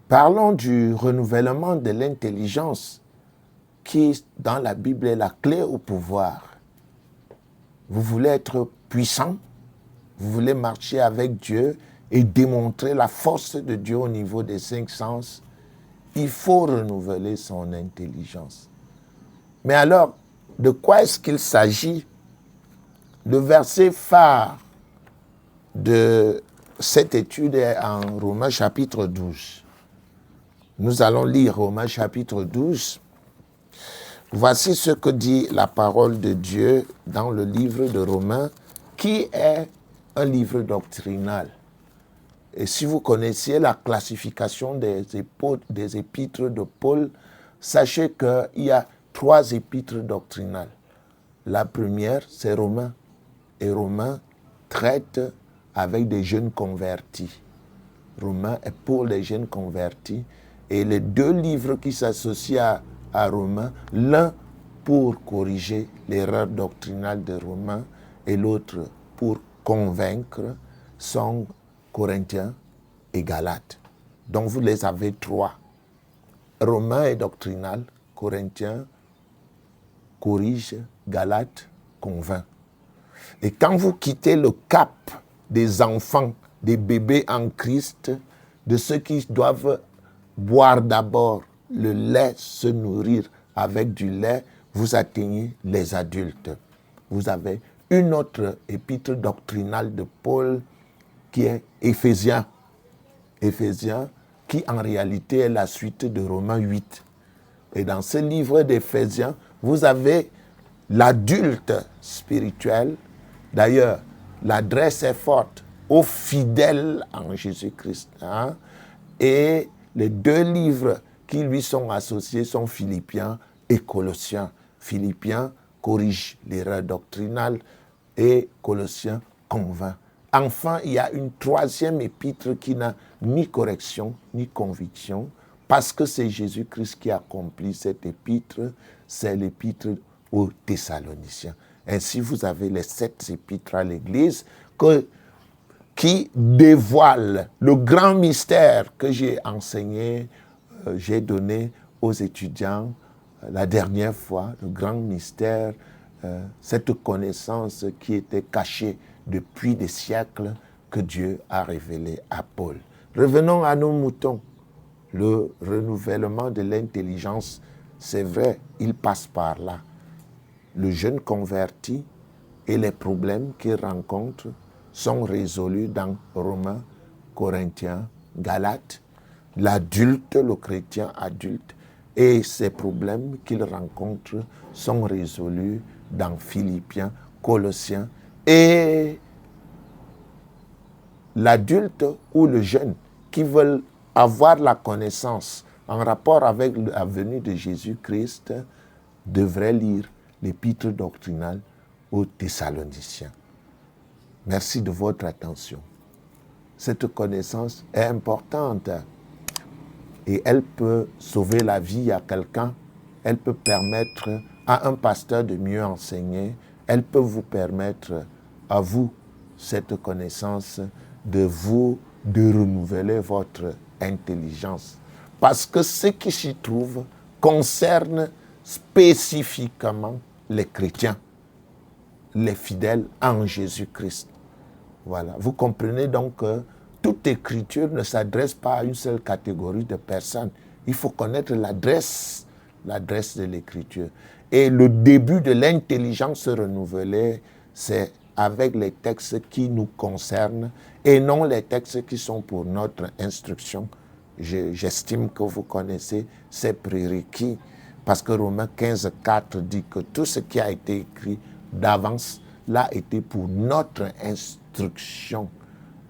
Parlons du renouvellement de l'intelligence qui, dans la Bible, est la clé au pouvoir. Vous voulez être puissant, vous voulez marcher avec Dieu et démontrer la force de Dieu au niveau des 5 sens, il faut renouveler son intelligence. Mais alors, de quoi est-ce qu'il s'agit? Le verset phare de cette étude est en Romains chapitre 12. Nous allons lire Romains chapitre 12. Voici ce que dit la parole de Dieu dans le livre de Romains, qui est un livre doctrinal. Et si vous connaissiez la classification des épîtres de Paul, sachez qu'il y a 3 épîtres doctrinales. La première, c'est Romains. Et Romains traite avec des jeunes convertis. Romains est pour les jeunes convertis. Et les 2 livres qui s'associent à Romains, l'un pour corriger l'erreur doctrinale de Romains et l'autre pour convaincre, sont Corinthiens et Galates. Donc vous les avez 3. Romains est doctrinal, Corinthiens corrige, Galates convainc. Et quand vous quittez le cap des enfants, des bébés en Christ, de ceux qui doivent boire d'abord le lait, se nourrir avec du lait, vous atteignez les adultes. Vous avez une autre épître doctrinale de Paul qui est Éphésiens. Éphésiens, qui en réalité est la suite de Romains 8. Et dans ce livre d'Éphésiens, vous avez l'adulte spirituel. D'ailleurs, l'adresse est forte aux fidèles en Jésus-Christ. Hein? Et les 2 livres qui lui sont associés sont Philippiens et Colossiens. Philippiens corrige l'erreur doctrinale et Colossiens convainc. Enfin, il y a une 3e épître qui n'a ni correction ni conviction, parce que c'est Jésus-Christ qui accomplit cette épître, c'est l'épître aux Thessaloniciens. Ainsi, vous avez les 7 épîtres à l'Église qui dévoilent le grand mystère que j'ai enseigné, j'ai donné aux étudiants la dernière fois, le grand mystère, cette connaissance qui était cachée depuis des siècles que Dieu a révélé à Paul. Revenons à nos moutons. Le renouvellement de l'intelligence, c'est vrai, il passe par là. Le jeune converti et les problèmes qu'il rencontre sont résolus dans Romains, Corinthiens, Galates. L'adulte, le chrétien adulte, et ses problèmes qu'il rencontre sont résolus dans Philippiens, Colossiens. Et l'adulte ou le jeune qui veulent avoir la connaissance en rapport avec la venue de Jésus-Christ devrait lire l'épître doctrinale aux Thessaloniciens. Merci de votre attention. Cette connaissance est importante et elle peut sauver la vie à quelqu'un. Elle peut permettre à un pasteur de mieux enseigner. Elle peut vous permettre à vous, cette connaissance, de renouveler votre intelligence. Parce que ce qui s'y trouve concerne spécifiquement les chrétiens, les fidèles en Jésus-Christ. Voilà. Vous comprenez donc que toute écriture ne s'adresse pas à une seule catégorie de personnes. Il faut connaître l'adresse de l'écriture. Et le début de l'intelligence renouvelée, c'est avec les textes qui nous concernent et non les textes qui sont pour notre instruction. J'estime que vous connaissez ces prérequis parce que Romains 15, 4 dit que tout ce qui a été écrit d'avance l'a été pour notre instruction.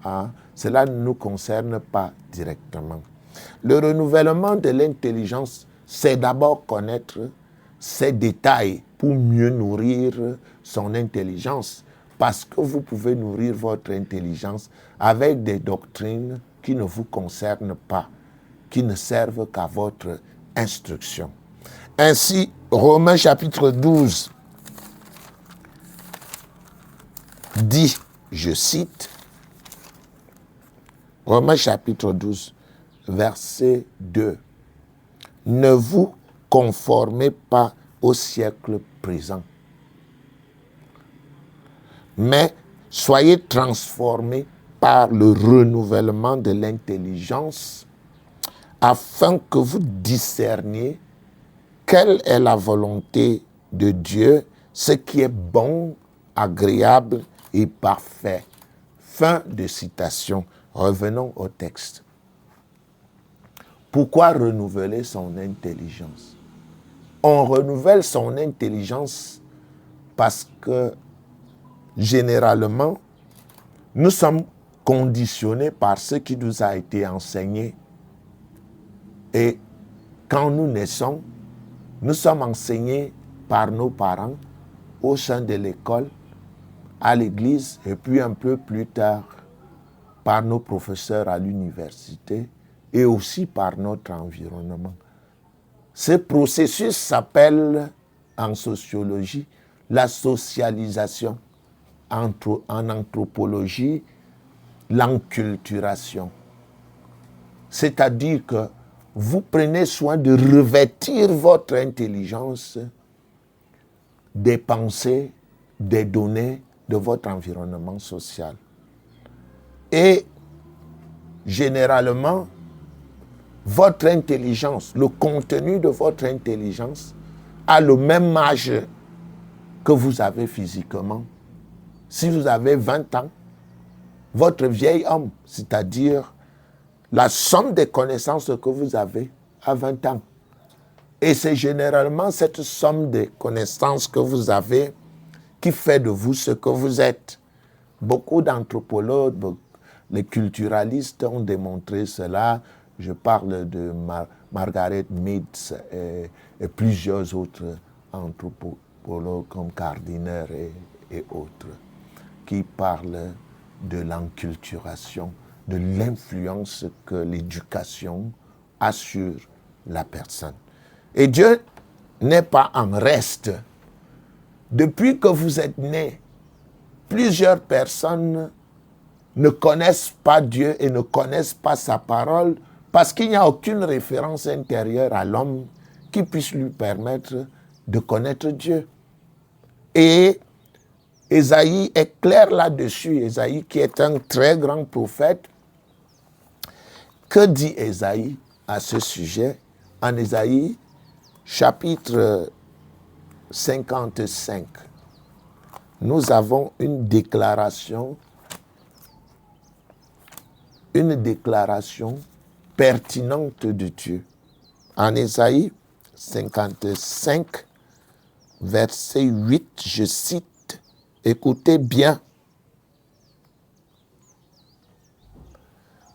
Hein? Cela ne nous concerne pas directement. Le renouvellement de l'intelligence, c'est d'abord connaître ces détails pour mieux nourrir son intelligence. Parce que vous pouvez nourrir votre intelligence avec des doctrines qui ne vous concernent pas, qui ne servent qu'à votre instruction. Ainsi, Romains chapitre 12 dit, je cite, Romains chapitre 12, verset 2. Ne vous conformez pas au siècle présent, mais soyez transformés par le renouvellement de l'intelligence afin que vous discerniez quelle est la volonté de Dieu, ce qui est bon, agréable et parfait. Fin de citation. Revenons au texte. Pourquoi renouveler son intelligence? On renouvelle son intelligence parce que généralement, nous sommes conditionnés par ce qui nous a été enseigné. Et quand nous naissons, nous sommes enseignés par nos parents au sein de l'école, à l'église et puis un peu plus tard par nos professeurs à l'université et aussi par notre environnement. Ce processus s'appelle en sociologie la socialisation, en anthropologie l'enculturation. C'est-à-dire que vous prenez soin de revêtir votre intelligence des pensées, des données de votre environnement social. Et généralement, votre intelligence, le contenu de votre intelligence a le même âge que vous avez physiquement. Si vous avez 20 ans, votre vieil homme, c'est-à-dire la somme des connaissances que vous avez à 20 ans. Et c'est généralement cette somme de connaissances que vous avez qui fait de vous ce que vous êtes. Beaucoup d'anthropologues, les culturalistes ont démontré cela. Je parle de Margaret Mead et plusieurs autres anthropologues comme Gardiner et autres qui parlent de l'enculturation, de l'influence que l'éducation a sur la personne. Et Dieu n'est pas en reste. Depuis que vous êtes nés, plusieurs personnes ne connaissent pas Dieu et ne connaissent pas sa parole parce qu'il n'y a aucune référence intérieure à l'homme qui puisse lui permettre de connaître Dieu. Et Ésaïe est clair là-dessus. Ésaïe, qui est un très grand prophète. Que dit Ésaïe à ce sujet? En Ésaïe, chapitre 55, nous avons une déclaration pertinente de Dieu. En Ésaïe 55, verset 8, je cite, écoutez bien.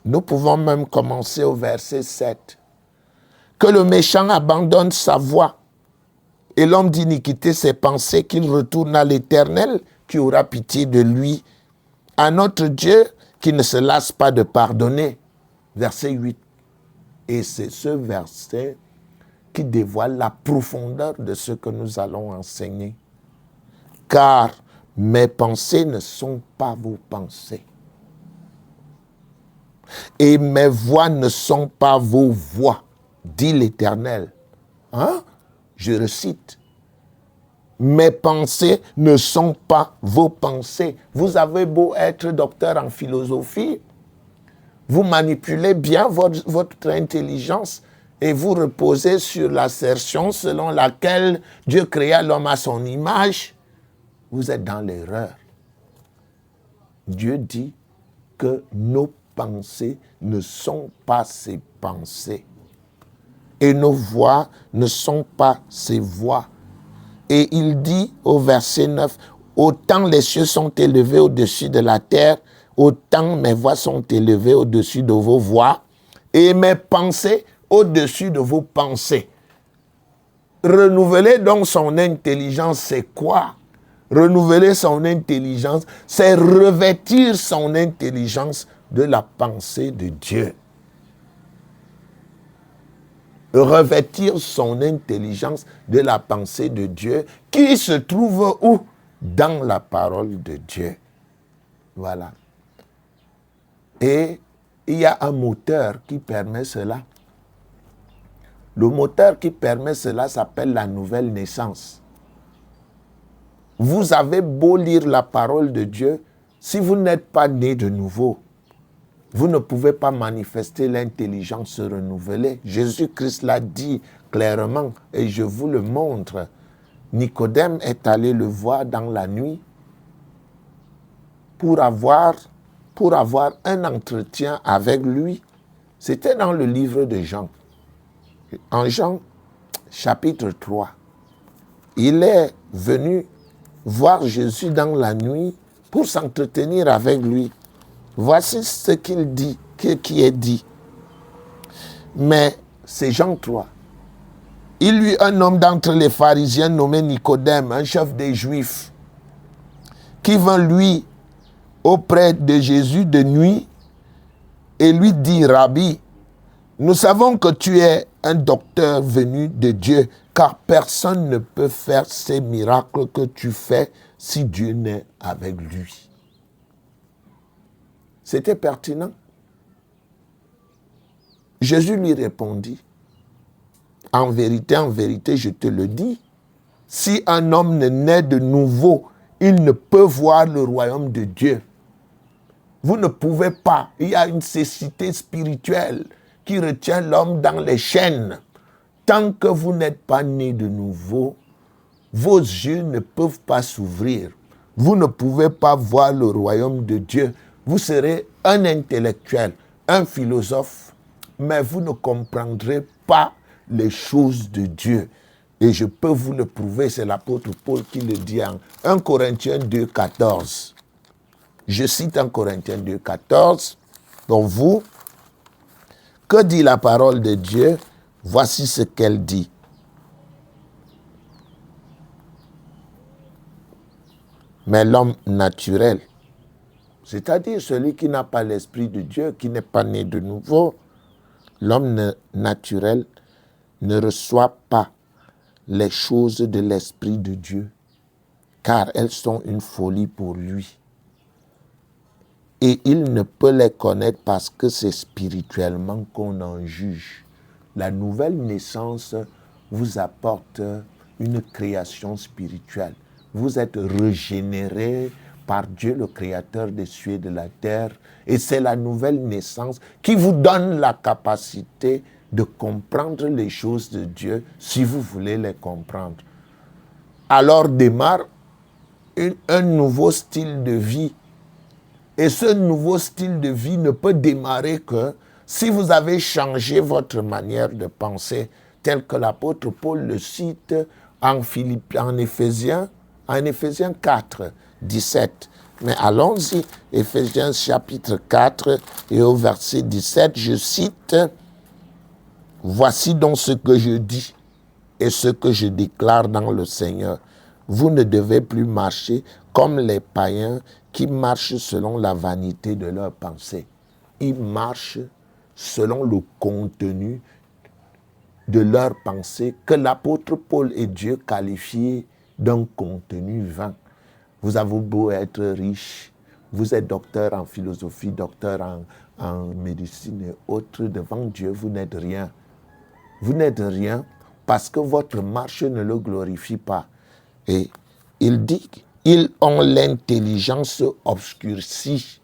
Nous pouvons même commencer au verset 7. Que le méchant abandonne sa voie et l'homme d'iniquité ses pensées, qu'il retourne à l'Éternel qui aura pitié de lui, à notre Dieu qui ne se lasse pas de pardonner. Verset 8. Et c'est ce verset qui dévoile la profondeur de ce que nous allons enseigner. Car mes pensées ne sont pas vos pensées. Et mes voix ne sont pas vos voix, dit l'Éternel. Hein? Je recite. Mes pensées ne sont pas vos pensées. Vous avez beau être docteur en philosophie, vous manipulez bien votre intelligence et vous reposez sur l'assertion selon laquelle Dieu créa l'homme à son image. Vous êtes dans l'erreur. Dieu dit que nos pensées ne sont pas ses pensées. Et nos voix ne sont pas ses voix. Et il dit au verset 9, « Autant les cieux sont élevés au-dessus de la terre, autant mes voix sont élevées au-dessus de vos voix, et mes pensées au-dessus de vos pensées. » Renouveler donc son intelligence, c'est quoi? Renouveler son intelligence, c'est revêtir son intelligence de la pensée de Dieu. Revêtir son intelligence de la pensée de Dieu qui se trouve où? Dans la parole de Dieu. Voilà. Et il y a un moteur qui permet cela. Le moteur qui permet cela s'appelle la nouvelle naissance. Vous avez beau lire la parole de Dieu, si vous n'êtes pas né de nouveau, vous ne pouvez pas manifester l'intelligence renouvelée. Jésus-Christ l'a dit clairement et je vous le montre. Nicodème est allé le voir dans la nuit pour avoir un entretien avec lui. C'était dans le livre de Jean. En Jean, chapitre 3, il est venu voir Jésus dans la nuit pour s'entretenir avec lui. Voici ce qu'il dit, qui est dit. Mais c'est Jean 3. Il eut un homme d'entre les pharisiens nommé Nicodème, un chef des Juifs, qui vint lui auprès de Jésus de nuit et lui dit, Rabbi, nous savons que tu es un docteur venu de Dieu, car personne ne peut faire ces miracles que tu fais si Dieu n'est avec lui. C'était pertinent. Jésus lui répondit, en vérité, je te le dis, si un homme ne naît de nouveau, il ne peut voir le royaume de Dieu. Vous ne pouvez pas. Il y a une cécité spirituelle qui retient l'homme dans les chaînes. Tant que vous n'êtes pas né de nouveau, vos yeux ne peuvent pas s'ouvrir. Vous ne pouvez pas voir le royaume de Dieu. Vous serez un intellectuel, un philosophe, mais vous ne comprendrez pas les choses de Dieu. Et je peux vous le prouver, c'est l'apôtre Paul qui le dit en 1 Corinthiens 2, 14. Je cite 1 Corinthiens 2, 14. Donc vous, que dit la parole de Dieu? Voici ce qu'elle dit. Mais l'homme naturel, c'est-à-dire celui qui n'a pas l'Esprit de Dieu, qui n'est pas né de nouveau, l'homme naturel ne reçoit pas les choses de l'Esprit de Dieu, car elles sont une folie pour lui. Et il ne peut les connaître parce que c'est spirituellement qu'on en juge. La nouvelle naissance vous apporte une création spirituelle. Vous êtes régénéré par Dieu, le Créateur des cieux et de la terre. Et c'est la nouvelle naissance qui vous donne la capacité de comprendre les choses de Dieu si vous voulez les comprendre. Alors démarre un nouveau style de vie. Et ce nouveau style de vie ne peut démarrer que si vous avez changé votre manière de penser, tel que l'apôtre Paul le cite en Éphésiens 4, 17. Mais allons-y, Éphésiens chapitre 4 et au verset 17, je cite, « Voici donc ce que je dis et ce que je déclare dans le Seigneur. Vous ne devez plus marcher comme les païens qui marchent selon la vanité de leurs pensées. » Ils marchent selon le contenu de leurs pensées que l'apôtre Paul et Dieu qualifient d'un contenu vain. Vous avez beau être riche, vous êtes docteur en philosophie, docteur en médecine et autres, devant Dieu, vous n'êtes rien. Vous n'êtes rien parce que votre marche ne le glorifie pas. Et il dit qu'ils ont l'intelligence obscurcie.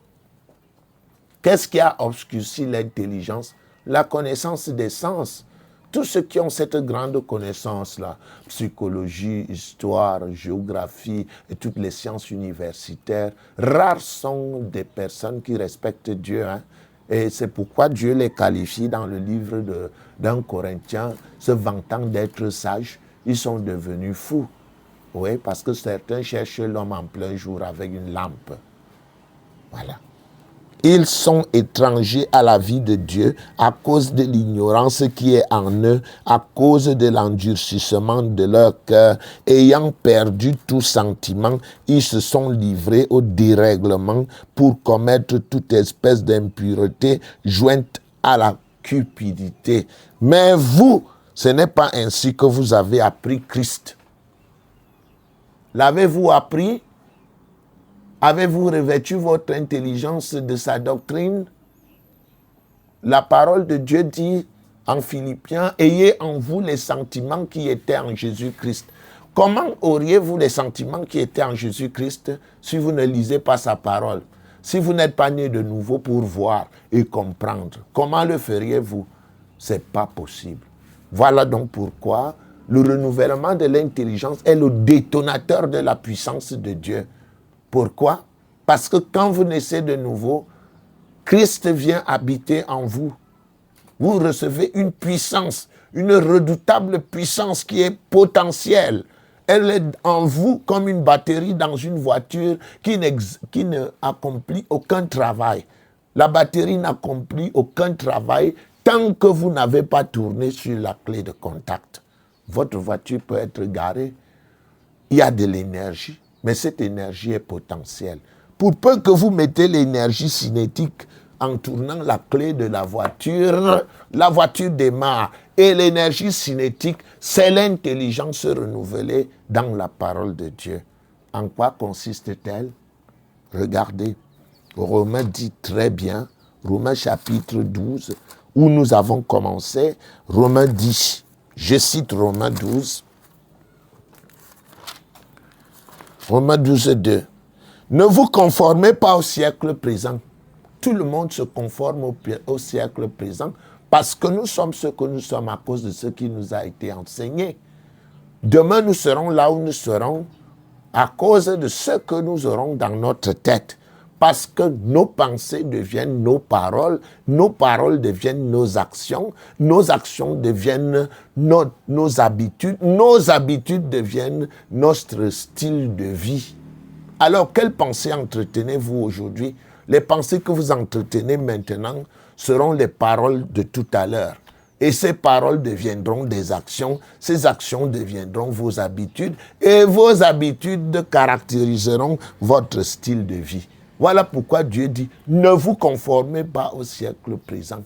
Qu'est-ce qui a obscurci l'intelligence? La connaissance des sens. Tous ceux qui ont cette grande connaissance-là, psychologie, histoire, géographie et toutes les sciences universitaires, rares sont des personnes qui respectent Dieu. Et c'est pourquoi Dieu les qualifie dans le livre d'un Corinthien, se vantant d'être sages, ils sont devenus fous. Oui, parce que certains cherchent l'homme en plein jour avec une lampe. Voilà. Ils sont étrangers à la vie de Dieu à cause de l'ignorance qui est en eux, à cause de l'endurcissement de leur cœur. Ayant perdu tout sentiment, ils se sont livrés au dérèglement pour commettre toute espèce d'impureté jointe à la cupidité. Mais vous, ce n'est pas ainsi que vous avez appris Christ. L'avez-vous appris? Avez-vous revêtu votre intelligence de sa doctrine? la parole de Dieu dit en Philippiens, ayez en vous les sentiments qui étaient en Jésus-Christ. Comment auriez-vous les sentiments qui étaient en Jésus-Christ si vous ne lisez pas sa parole? Si vous n'êtes pas né de nouveau pour voir et comprendre, comment le feriez-vous? Ce n'est pas possible. Voilà donc pourquoi le renouvellement de l'intelligence est le détonateur de la puissance de Dieu. Pourquoi? Parce que quand vous naissez de nouveau, Christ vient habiter en vous. Vous recevez une puissance, une redoutable puissance qui est potentielle. Elle est en vous comme une batterie dans une voiture qui ne accomplit aucun travail. La batterie n'accomplit aucun travail tant que vous n'avez pas tourné sur la clé de contact. Votre voiture peut être garée. Il y a de l'énergie, mais cette énergie est potentielle. Pour peu que vous mettez l'énergie cinétique en tournant la clé de la voiture démarre. Et l'énergie cinétique, c'est l'intelligence renouvelée dans la parole de Dieu. En quoi consiste-t-elle? Regardez, Romains dit très bien, Romains chapitre 12, où nous avons commencé, Romains 10, je cite Romains 12, Romains 12, 2. Ne vous conformez pas au siècle présent. Tout le monde se conforme au siècle présent parce que nous sommes ce que nous sommes à cause de ce qui nous a été enseigné. Demain, nous serons là où nous serons à cause de ce que nous aurons dans notre tête. Parce que nos pensées deviennent nos paroles deviennent nos actions deviennent nos habitudes deviennent notre style de vie. Alors, quelles pensées entretenez-vous aujourd'hui? Les pensées que vous entretenez maintenant seront les paroles de tout à l'heure. Et ces paroles deviendront des actions, ces actions deviendront vos habitudes, et vos habitudes caractériseront votre style de vie. Voilà pourquoi Dieu dit, ne vous conformez pas au siècle présent.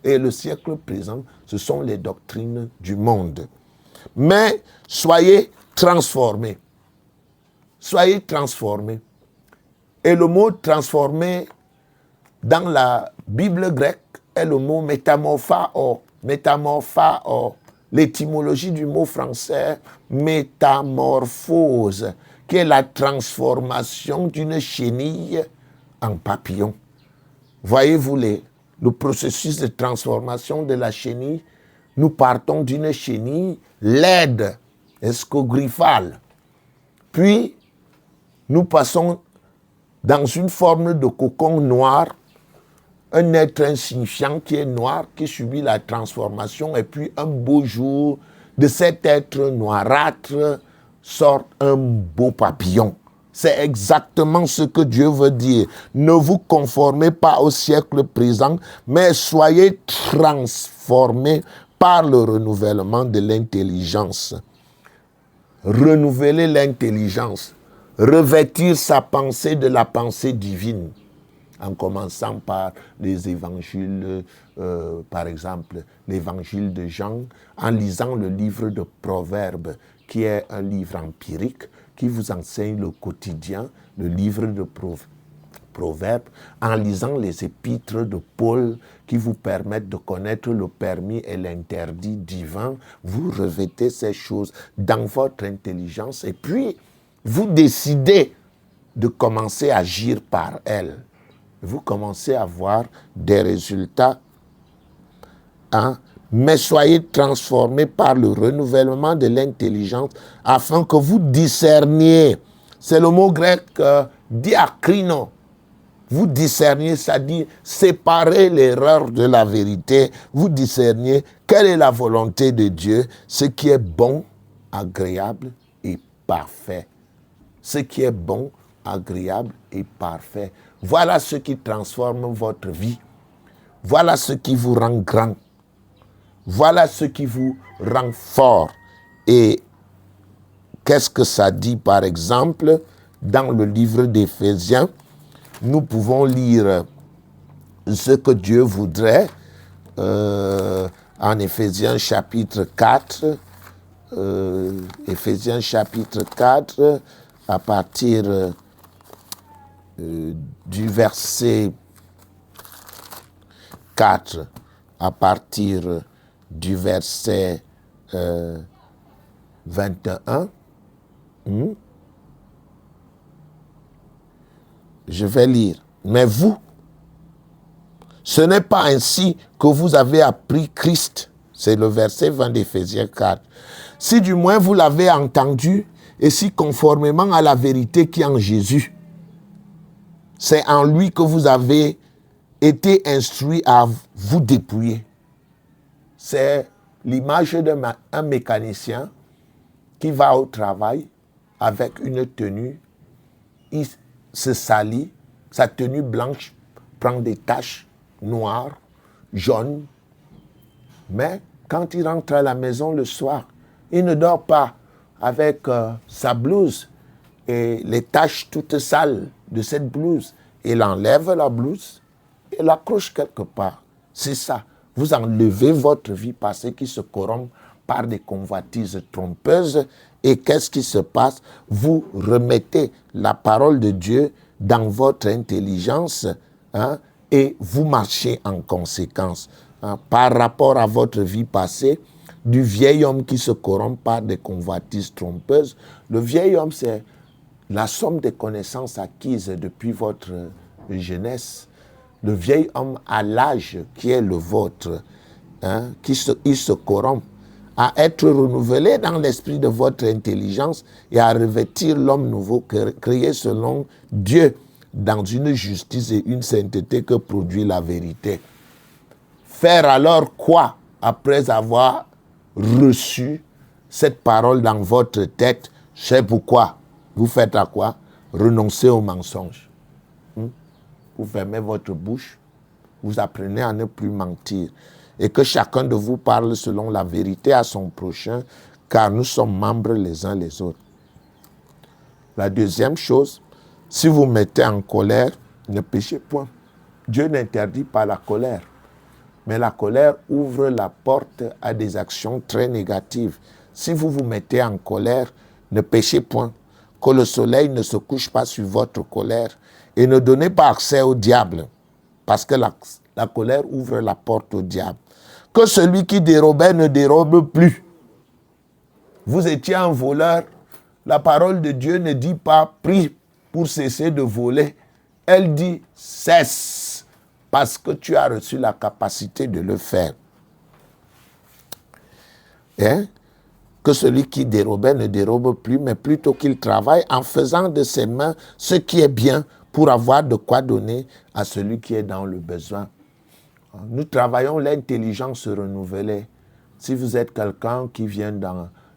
Et le siècle présent, ce sont les doctrines du monde. Mais soyez transformés. Soyez transformés. Et le mot transformé dans la Bible grecque est le mot métamorphao. Métamorphao. L'étymologie du mot français métamorphose, qui est la transformation d'une chenille en papillon. Voyez-vous le processus de transformation de la chenille? Nous partons d'une chenille laide, escogriffale. Puis, nous passons dans une forme de cocon noir, un être insignifiant qui est noir, qui subit la transformation, et puis un beau jour, de cet être noirâtre sort un beau papillon. C'est exactement ce que Dieu veut dire. Ne vous conformez pas au siècle présent, mais soyez transformés par le renouvellement de l'intelligence. Renouveler l'intelligence. Revêtir sa pensée de la pensée divine, en commençant par les évangiles, par exemple, l'évangile de Jean, en lisant le livre de Proverbes, qui est un livre empirique, qui vous enseigne le quotidien, le livre de Proverbes, en lisant les épîtres de Paul, qui vous permettent de connaître le permis et l'interdit divin. Vous revêtez ces choses dans votre intelligence, et puis vous décidez de commencer à agir par elles. Vous commencez à voir des résultats. Mais soyez transformés par le renouvellement de l'intelligence afin que vous discerniez. C'est le mot grec diakrino. Vous discerniez, c'est-à-dire séparer l'erreur de la vérité. Vous discerniez quelle est la volonté de Dieu, ce qui est bon, agréable et parfait. Ce qui est bon, agréable et parfait. Voilà ce qui transforme votre vie. Voilà ce qui vous rend grand. Voilà ce qui vous rend fort. Et qu'est-ce que ça dit, par exemple, dans le livre d'Éphésiens? Nous pouvons lire ce que Dieu voudrait en Éphésiens chapitre 4. Éphésiens chapitre 4, à partir du verset 4 à partir du verset 21. Je vais lire. Mais vous, ce n'est pas ainsi que vous avez appris Christ. C'est le verset 20 d'Éphésiens 4. Si du moins vous l'avez entendu, et si conformément à la vérité qui est en Jésus, c'est en lui que vous avez été instruits à vous dépouiller. C'est l'image d'un mécanicien qui va au travail avec une tenue, il se salit, sa tenue blanche prend des taches noires, jaunes, mais quand il rentre à la maison le soir, il ne dort pas avec sa blouse et les taches toutes sales de cette blouse. Il enlève la blouse et l'accroche quelque part. C'est ça. Vous enlevez votre vie passée qui se corrompt par des convoitises trompeuses. Et qu'est-ce qui se passe? Vous remettez la parole de Dieu dans votre intelligence, et vous marchez en conséquence. Par rapport à votre vie passée, du vieil homme qui se corrompt par des convoitises trompeuses. Le vieil homme, c'est la somme des connaissances acquises depuis votre jeunesse. Le vieil homme à l'âge qui est le vôtre, il se corrompt, à être renouvelé dans l'esprit de votre intelligence et à revêtir l'homme nouveau créé selon Dieu dans une justice et une sainteté que produit la vérité. Faire alors quoi après avoir reçu cette parole dans votre tête? C'est pourquoi vous faites à quoi? Renoncer au mensonge. Vous fermez votre bouche, vous apprenez à ne plus mentir. Et que chacun de vous parle selon la vérité à son prochain, car nous sommes membres les uns les autres. La deuxième chose, si vous mettez en colère, ne péchez point. Dieu n'interdit pas la colère. Mais la colère ouvre la porte à des actions très négatives. Si vous vous mettez en colère, ne péchez point. Que le soleil ne se couche pas sur votre colère. Et ne donnez pas accès au diable. Parce que la colère ouvre la porte au diable. Que celui qui dérobait ne dérobe plus. Vous étiez un voleur. La parole de Dieu ne dit pas prie pour cesser de voler. Elle dit cesse. Parce que tu as reçu la capacité de le faire. Que celui qui dérobait ne dérobe plus, mais plutôt qu'il travaille en faisant de ses mains ce qui est bien pour avoir de quoi donner à celui qui est dans le besoin. Nous travaillons l'intelligence renouvelée. Si vous êtes quelqu'un qui vient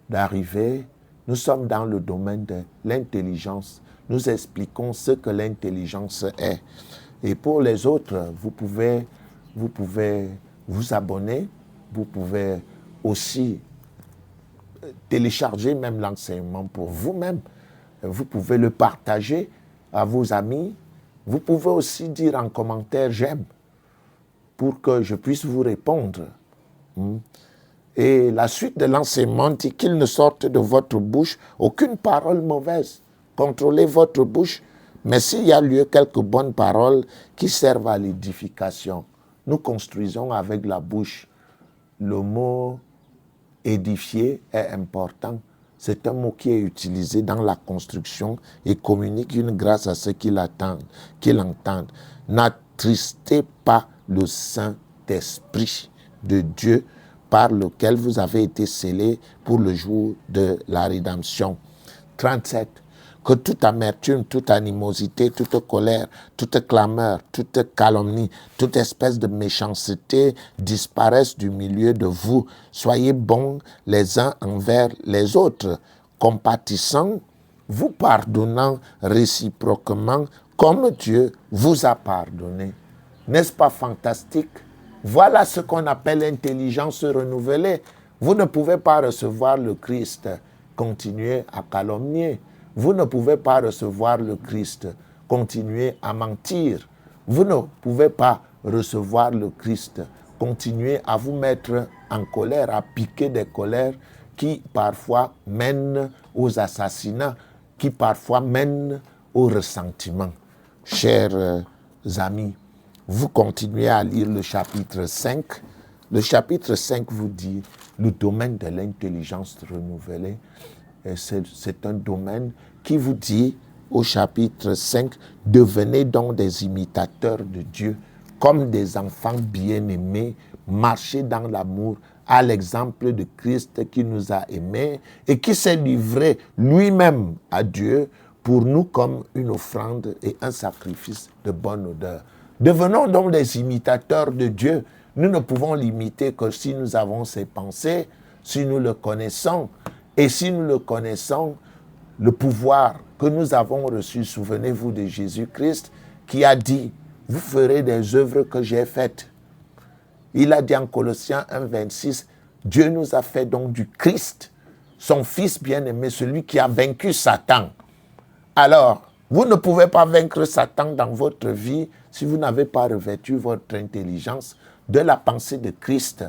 d'arriver, nous sommes dans le domaine de l'intelligence. Nous expliquons ce que l'intelligence est. Et pour les autres, vous pouvez vous abonner, vous pouvez aussi télécharger même l'enseignement pour vous-même. Vous pouvez le partager à vos amis. Vous pouvez aussi dire en commentaire « j'aime » pour que je puisse vous répondre. Et la suite de l'enseignement dit qu'il ne sorte de votre bouche aucune parole mauvaise. Contrôlez votre bouche. Mais s'il y a lieu quelques bonnes paroles qui servent à l'édification, nous construisons avec la bouche. Le mot édifier est important. C'est un mot qui est utilisé dans la construction et communique une grâce à ceux qui l'entendent. N'attristez pas le Saint-Esprit de Dieu par lequel vous avez été scellés pour le jour de la rédemption. 37. Que toute amertume, toute animosité, toute colère, toute clameur, toute calomnie, toute espèce de méchanceté disparaissent du milieu de vous. Soyez bons les uns envers les autres, compatissants, vous pardonnant réciproquement comme Dieu vous a pardonné. N'est-ce pas fantastique? Voilà ce qu'on appelle l'intelligence renouvelée. Vous ne pouvez pas recevoir le Christ, continuer à calomnier. Vous ne pouvez pas recevoir le Christ, continuer à mentir. Vous ne pouvez pas recevoir le Christ, continuer à vous mettre en colère, à piquer des colères qui parfois mènent aux assassinats, qui parfois mènent au ressentiment. Chers amis, vous continuez à lire le chapitre 5. Le chapitre 5 vous dit le domaine de l'intelligence renouvelée. Et c'est un domaine qui vous dit au chapitre 5, devenez donc des imitateurs de Dieu, comme des enfants bien-aimés, marchez dans l'amour, à l'exemple de Christ qui nous a aimés et qui s'est livré lui-même à Dieu pour nous comme une offrande et un sacrifice de bonne odeur. Devenons donc des imitateurs de Dieu. Nous ne pouvons l'imiter que si nous avons ses pensées, si nous le connaissons. Et si nous le connaissons, le pouvoir que nous avons reçu, souvenez-vous de Jésus-Christ qui a dit, vous ferez des œuvres que j'ai faites. Il a dit en Colossiens 1, 26, Dieu nous a fait donc du Christ, son Fils bien-aimé, celui qui a vaincu Satan. Alors, vous ne pouvez pas vaincre Satan dans votre vie si vous n'avez pas revêtu votre intelligence de la pensée de Christ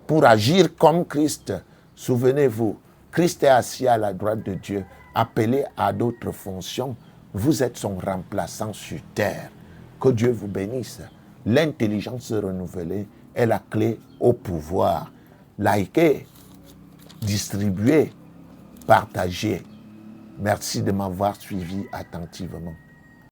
pour agir comme Christ. Souvenez-vous, Christ est assis à la droite de Dieu, appelé à d'autres fonctions. Vous êtes son remplaçant sur terre. Que Dieu vous bénisse. L'intelligence renouvelée est la clé au pouvoir. Likez, distribuez, partagez. Merci de m'avoir suivi attentivement.